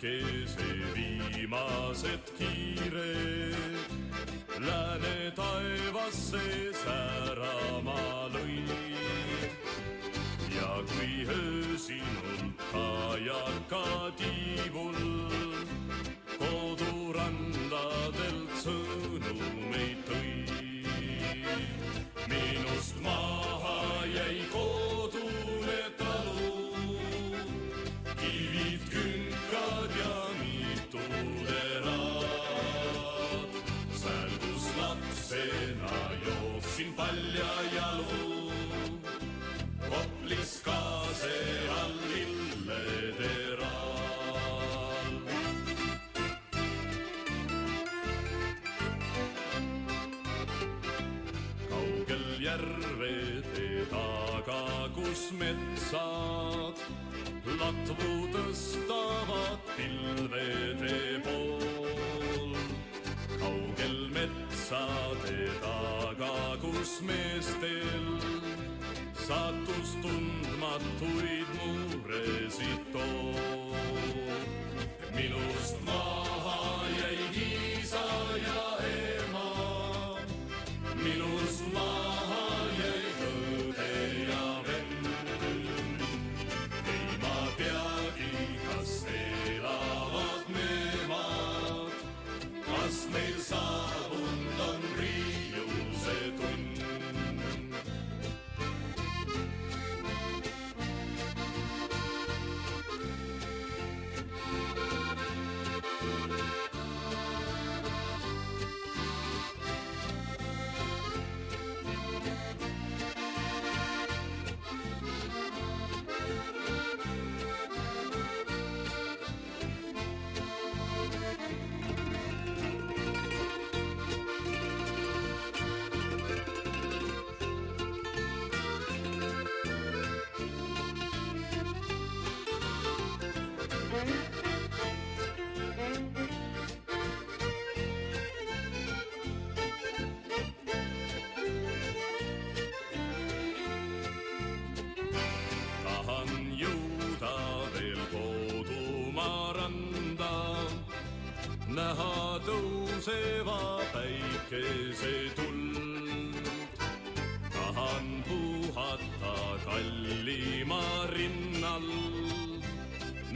päikese viimased kiired lääne taevasse särama lõid. Ja kui öö sinult kajaka tiivul kodurandadelt sõnumeid tõi, minust maha jäi kodune talu, kivid, künkad ja mitu terad. Sääl, kus lapsena jooksin palja jalu, Koplis kaase all lilleteral. Kaugel järvede taga, kus metsad latvu tõstavad pilvede pool. Kaugel metsade taga, kus meestel sattus tundmatuid muresid too. Minust maha jäi isa ja ema, minust maha jäi õde ja vend. Ei ma teagi, kas elavad nemad, kas neil saabunud on riiuse tund. Näha tõuseva päikese tuld, tahan puhata kallima rinnal,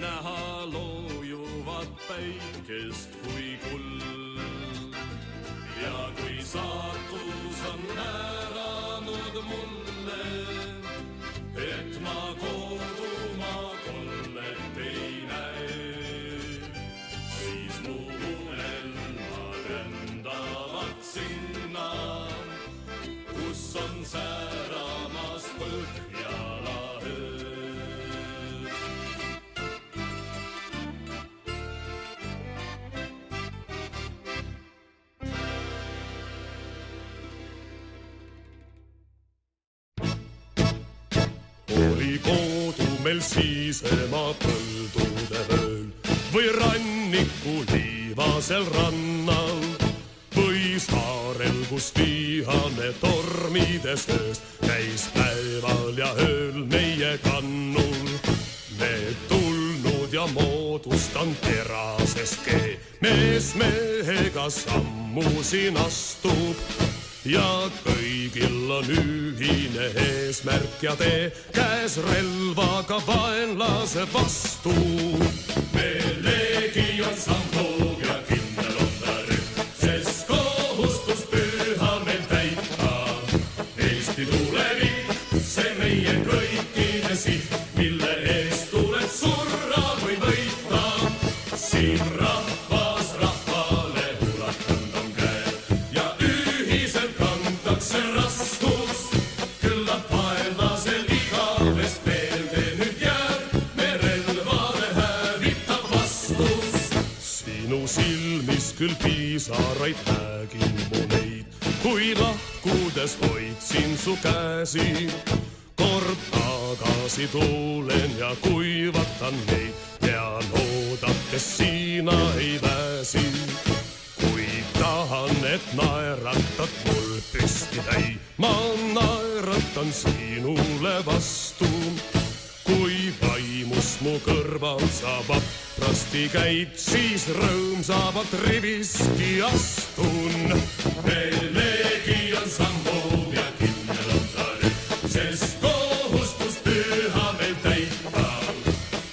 näha loojuvat päikest kui kuld. Ja kui saatus on määranud mulle, et ma kodumaa kollet ei näe, siis mu unelmad rändavad sinna, kus on sääramas Põhjala ööd. Oli kodu meil siis ema põldude vööl või ranniku liivasel rannal või saarel, kus vihane tormides ööst käis päeval ja ööl meie kannul. Need tulnud ja moodustan terasest kee, mees mehega sammu siin astub ja kõigil on ühine eesmärk ja tee, käes relvaga vaenlase vastu. Meil leegion sammub ja kindel on ta rühm, sest kohustus püha meil täita. Eesti tulevik, see meie kõikide siht, mille eest tuleb surra või võita. Siin rahvas rahvale ulatanud on käe ja ühiselt kantakse raskus. Küllap vaenlasel igavest meelde nüüd jääb, me relvade hävitab vastus. Sinu silmis küll pisaraid nägin mu neid, kui lahkudes hoidsin su käsi. Kord tagasi tulen ja kuivatan neid, tean oodates sina ei väsi. Kui tahan, et naeratad mul püsti täi, ma naeratan sinule vastu. Kui vaimu kus mu kõrval sa vaprasti käid, siis rõõmsamalt riviski astun. Meelegi on sammud ja kindel on ta nüüd, sest kohustus püha meil täita.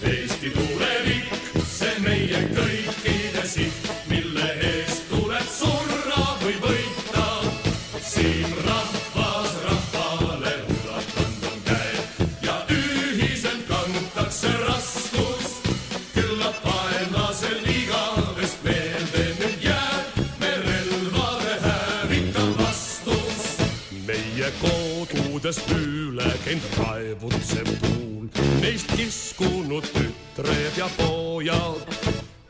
Eesti tulevik, see meie kõikide siht, mille eest tuleb surra või võita. Siin rahvas rahvale ulatanud on käe ja ühiselt kantakse raskus. Küllap vaenlasel igavest meelde nüüd jääb me relvade hävitav vastus. Meie kodudest üle käinud raevutsev tuul, neist kiskunud tütred ja pojad.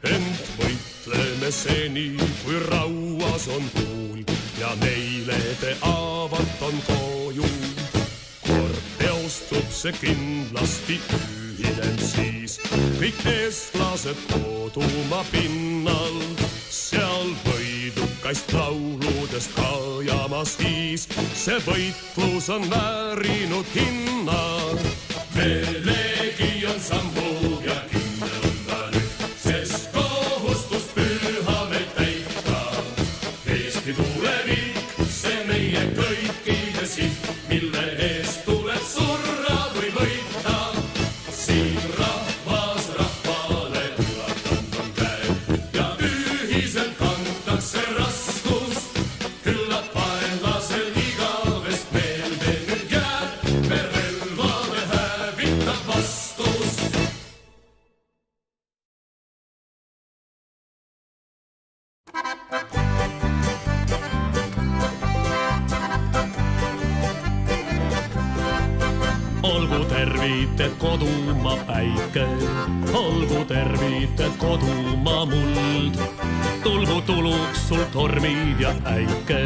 Ent võitleme seni, kui rauas on kuul ja neile teavad on koju. Kord teostub see kindlasti ühinem siis, kõik eestlased kodumaa pinnal. Seal võidukast lauludest kajama siis, see võitlus on väärinud hinna. Meelegi on sammud ja kindel on ta nüüd, sest kohustus püha meil täita. Eesti tulevik, see meie kõikide siht, mille eest tuleb surra või võita. Siin rahvas rahvale ulatanud on käe ja ühiselt kantakse raskust. Küllap vaenlasel igavest meelde nüüd jääb me relvade hävitav vastus. Olgu tervited kodumaa päike, olgu tervited kodumaa muld. Tulgu tuluks sul tormid ja äike,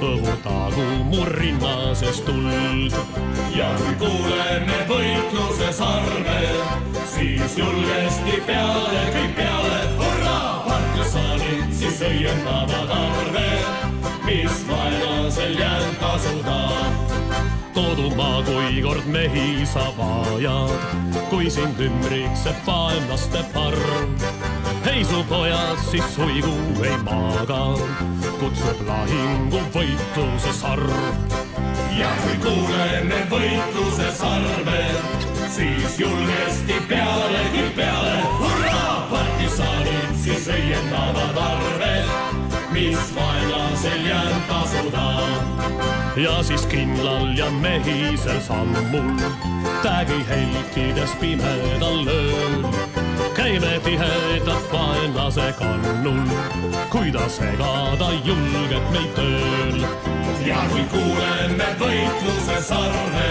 õhutagu mu rinna sees tuld. Ja kui kuuleme võitluses arve, siis julgesti peale kõik peale. Hurraa! Partisaanid siis õiendavad arve, mis vaenlasel jääb kasuda. Kodumaa, kui kord mehi sa vajad, kui sind ümbritseb vaenlaste parv. Ei su pojad siis suigu ei maga, kutsub lahingu võitluse sarv. Ja kui kuuleme võitluse sarve, siis julgesti peale küll peale. Hurraa! Partisaanid siis õiendavad arve, mis vaenlasel jääb tasuda. Ja siis kindlal ja mehisel sammul, tägi helkides pimedal ööl. Käime tihedalt vaenlase kannul, kui ta segada julgeb meid tööl. Ja kui kuuleme võitluse sarve,